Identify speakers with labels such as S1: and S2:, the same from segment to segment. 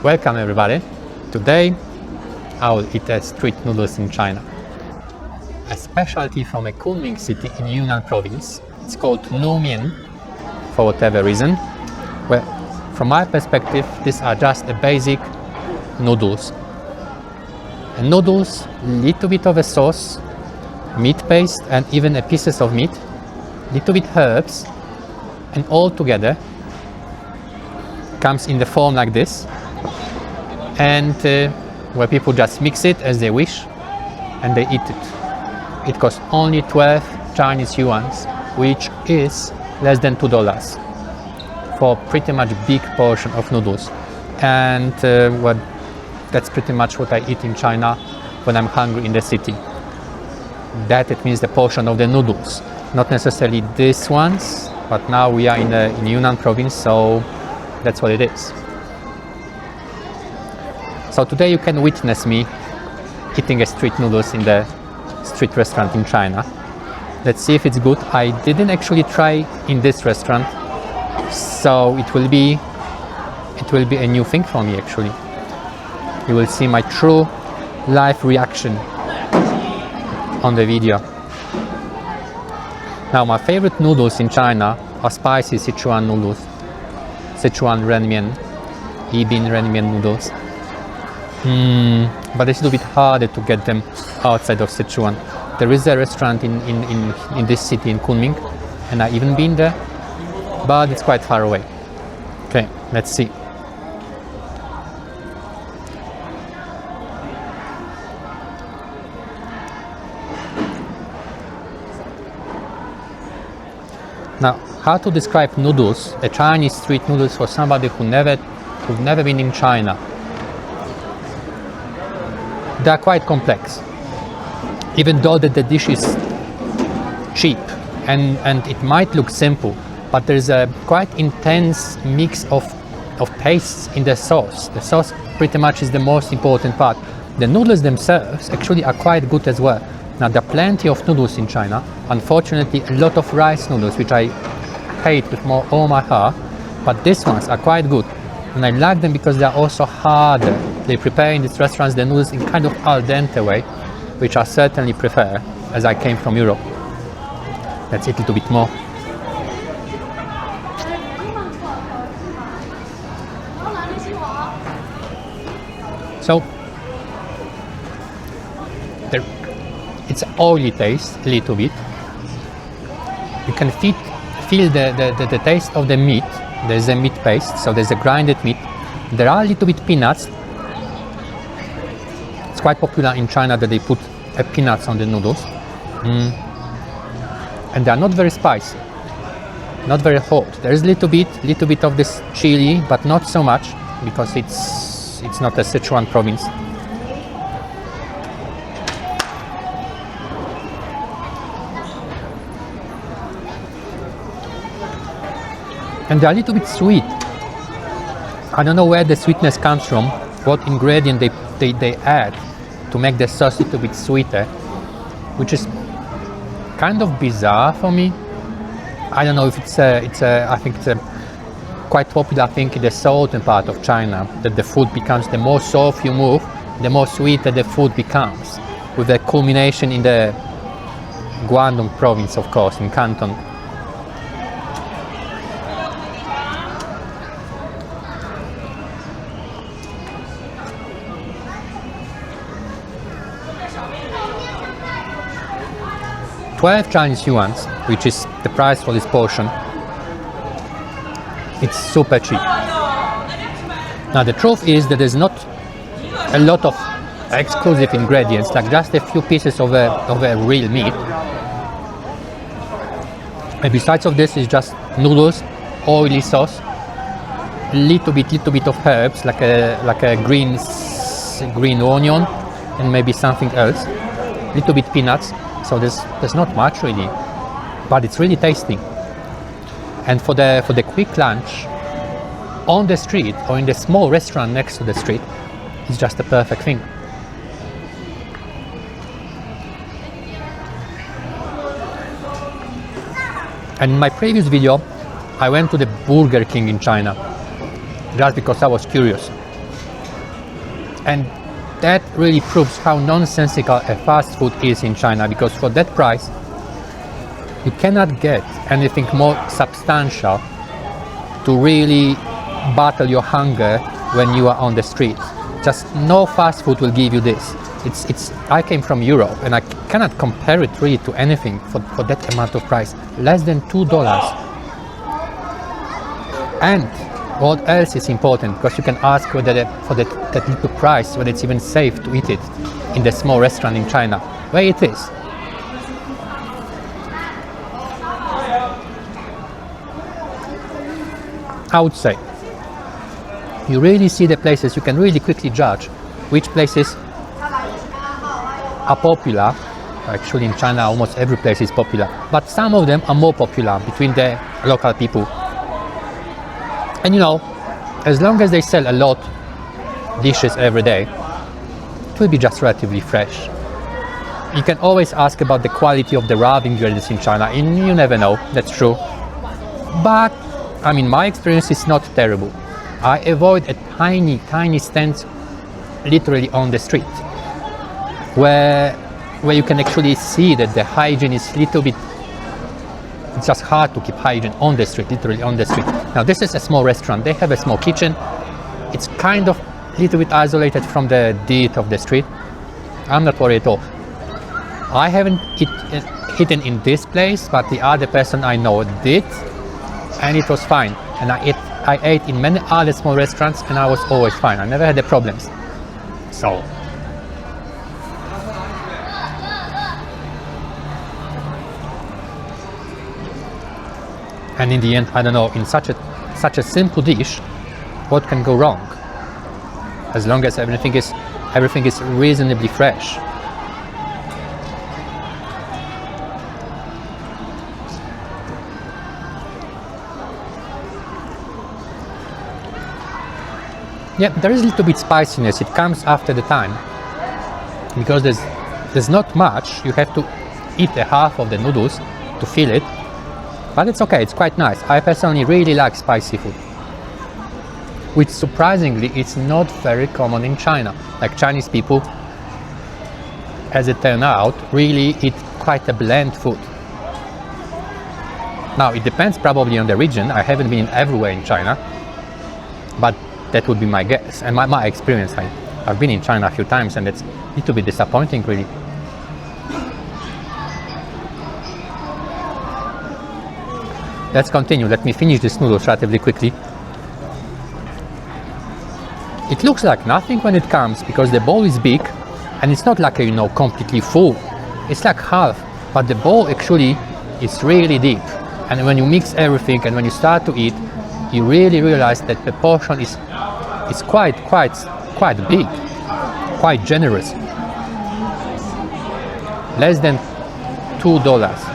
S1: Welcome everybody. Today I will eat street noodles in China. A specialty from a Kunming city in Yunnan province. It's called Numian for whatever reason. Well, from my perspective, these are just a basic noodles. And noodles, little bit of a sauce, meat paste and even a pieces of meat, little bit herbs, and all together comes in the form like this. And where people just mix it as they wish and they eat it. It costs only 12 Chinese yuans, which is less than $2 for pretty much big portion of noodles. And that's pretty much what I eat in China when I'm hungry in the city. That it means the portion of the noodles, not necessarily these ones, but now we are in Yunnan province, so that's what it is. So today you can witness me eating a street noodles in the street restaurant in China. Let's see if it's good. I didn't actually try in this restaurant, so it will be a new thing for me actually. You will see my true live reaction on the video. Now my favorite noodles in China are spicy Sichuan noodles, Sichuan renmian, Yibin renmian noodles. But it's a little bit harder to get them outside of Sichuan. There is a restaurant in this city in Kunming, and I've even been there, but it's quite far away. Okay, let's see. Now, how to describe noodles, a Chinese street noodles for somebody who've never been in China? They are quite complex, even though the dish is cheap and it might look simple, but there's a quite intense mix of tastes in the sauce. The sauce pretty much is the most important part. The noodles themselves actually are quite good as well. Now there are plenty of noodles in China. Unfortunately, a lot of rice noodles, which I hate with all my heart, but these ones are quite good. And I like them because they are also harder. They prepare in these restaurants the noodles in kind of al dente way, which I certainly prefer as I came from Europe. Let's eat a little bit more. So, it's oily taste a little bit. You can feel the taste of the meat. There's a meat paste, so there's a grinded meat. There are a little bit peanuts. It's quite popular in China that they put peanuts on the noodles. And they are not very spicy, not very hot. There's a little bit of this chili, but not so much because it's not a Sichuan province. And they're a little bit sweet. I don't know where the sweetness comes from, what ingredient they add to make the sauce a little bit sweeter, which is kind of bizarre for me. I don't know if I think it's a quite popular thing in the southern part of China, that the food becomes, the more south you move, the more sweeter the food becomes, with the culmination in the Guangdong province, of course, in Canton. $12 Chinese yuans, which is the price for this portion. It's super cheap. Now the truth is that there's not a lot of exclusive ingredients, like just a few pieces of a real meat. And besides of this is just noodles, oily sauce, little bit of herbs, like a green onion, and maybe something else. Little bit peanuts. So there's not much really, but it's really tasty. And for the quick lunch on the street or in the small restaurant next to the street, it's just the perfect thing. And in my previous video, I went to the Burger King in China, just because I was curious. And that really proves how nonsensical a fast food is in China, because for that price, you cannot get anything more substantial to really battle your hunger when you are on the street. Just no fast food will give you this. I came from Europe and I cannot compare it really to anything for that amount of price. Less than $2. And what else is important, because you can ask whether for that little price, whether it's even safe to eat it in the small restaurant in China, where it is. I would say you really see the places, you can really quickly judge which places are popular. Actually in China almost every place is popular, but some of them are more popular between the local people. And you know, as long as they sell a lot dishes every day, it will be just relatively fresh. You can always ask about the quality of the raw ingredients in China, and you never know, that's true. But I mean, my experience is not terrible. I avoid a tiny stands literally on the street where you can actually see that the hygiene is little bit, it's just hard to keep hygiene on the street, literally on the street. Now this is a small restaurant, they have a small kitchen. It's kind of a little bit isolated from the dirt of the street. I'm not worried at all. I haven't eaten in this place, but the other person I know did, and it was fine. And I ate in many other small restaurants and I was always fine. I never had the problems. So and in the end, I don't know, in such a simple dish, what can go wrong? As long as everything is reasonably fresh. Yeah, there is a little bit spiciness. It comes after the time, because there's not much. You have to eat a half of the noodles to feel it, but it's okay. It's quite nice. I personally really like spicy food, which surprisingly is not very common in China. Like Chinese people, as it turned out, really eat quite a bland food. Now it depends probably on the region. I haven't been everywhere in China, but that would be my guess and my experience. I've been in China a few times and it's a little bit disappointing really. Let's continue. Let me finish this noodles relatively quickly. It looks like nothing when it comes because the bowl is big and it's not like a, you know, completely full. It's like half, but the bowl actually is really deep. And when you mix everything and when you start to eat, you really realize that the portion is quite big, quite generous. Less than $2.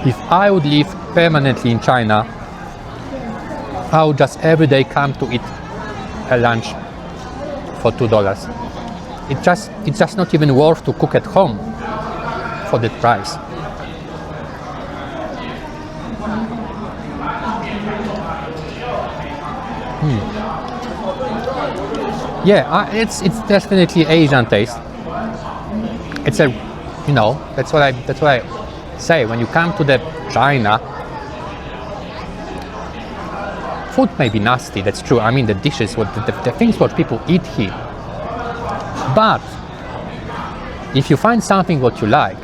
S1: If I would live permanently in China, I would just every day come to eat a lunch for $2. It's just not even worth to cook at home for that price. Yeah, it's definitely Asian taste. It's a, you know, that's what I say. When you come to the China, food may be nasty. That's true. I mean, the dishes, the things what people eat here. But if you find something what you like,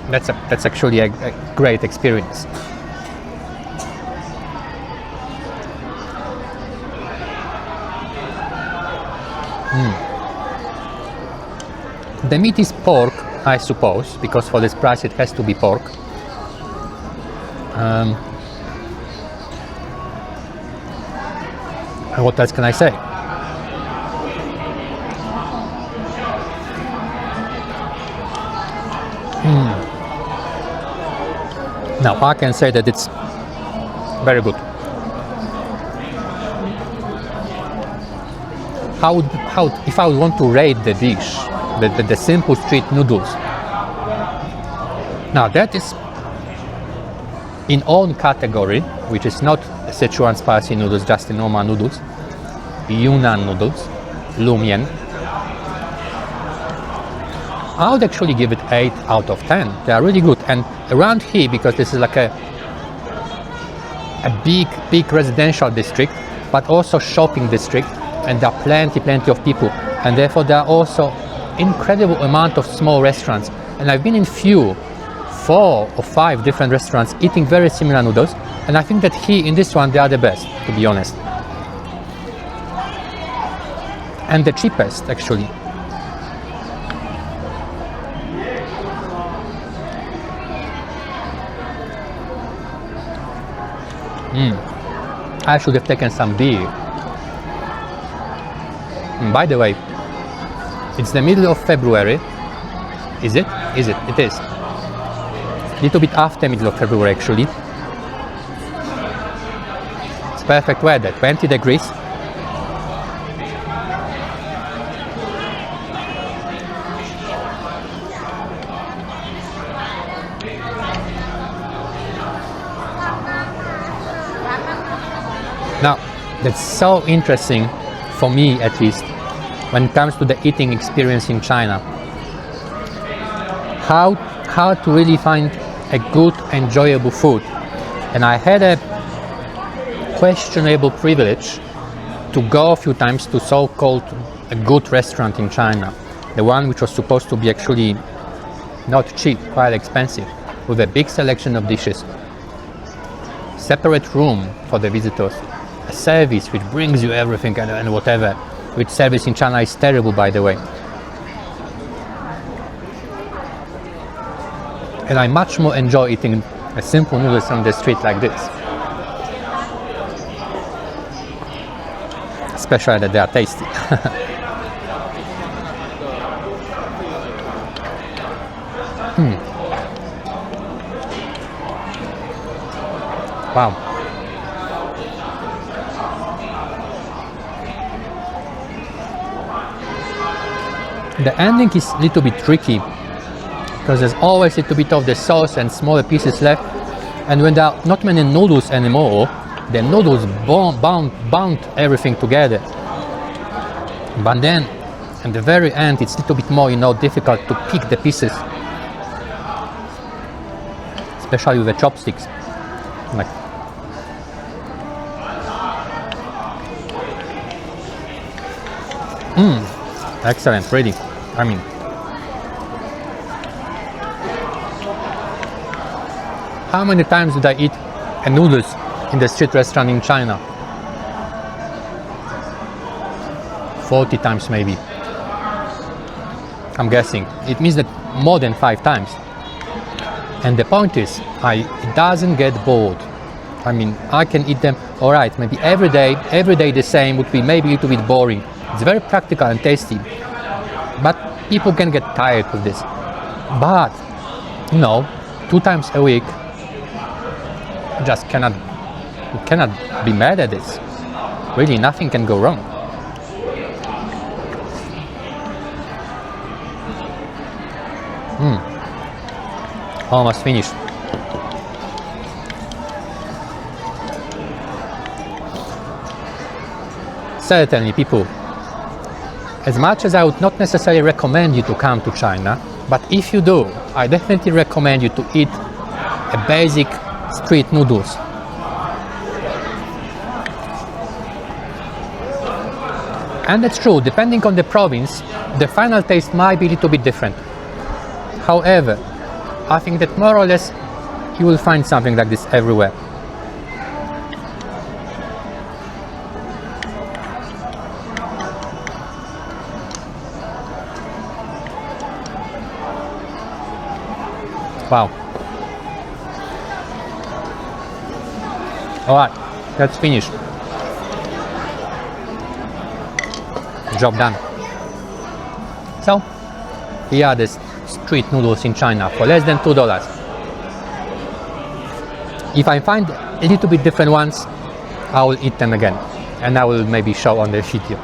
S1: that's actually a great experience. The meat is pork, I suppose, because for this price it has to be pork. And what else can I say? Now I can say that it's very good. If I would want to rate the dish, the simple street noodles. Now that is in own category, which is not Sichuan spicy noodles, just the normal noodles, Yunnan noodles, Lumien, I would actually give it 8 out of 10. They are really good. And around here, because this is like a big residential district, but also shopping district, and there are plenty of people, and therefore there are also incredible amount of small restaurants. And I've been in 4 or 5 different restaurants eating very similar noodles, and I think that here in this one they are the best, to be honest, and the cheapest actually. I should have taken some beer. By the way, it's the middle of February. Is it? Is it? It is. Little bit after middle of February actually. It's perfect weather, 20 degrees. Now, that's so interesting for me, at least, when it comes to the eating experience in China. How to really find a good, enjoyable food. And I had a questionable privilege to go a few times to so-called a good restaurant in China. The one which was supposed to be actually not cheap, quite expensive, with a big selection of dishes. Separate room for the visitors. A service which brings you everything and whatever, which service in China is terrible, by the way. And I much more enjoy eating a simple noodles on the street like this. Especially that they are tasty. Wow. The ending is a little bit tricky because there's always a little bit of the sauce and smaller pieces left, and when there are not many noodles anymore, the noodles bound everything together. But then at the very end it's a little bit more, difficult to pick the pieces, especially with the chopsticks. Like, excellent, really. I mean, how many times did I eat a noodles in the street restaurant in China? 40 times maybe. I'm guessing. It means that more than 5 times. And the point is, it doesn't get bored. I mean, I can eat them, alright, maybe every day the same would be maybe a little bit boring. It's very practical and tasty. But people can get tired with this. But, 2 times a week, you just cannot be mad at this. Really, nothing can go wrong. Almost finished. Certainly, people, as much as I would not necessarily recommend you to come to China, but if you do, I definitely recommend you to eat a basic street noodles. And that's true, depending on the province, the final taste might be a little bit different. However, I think that more or less you will find something like this everywhere. Wow. Alright, that's finished. Job done. So, here are the street noodles in China for less than $2. If I find a little bit different ones, I will eat them again. And I will maybe show on the video.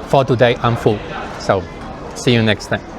S1: For today, I'm full. So, see you next time.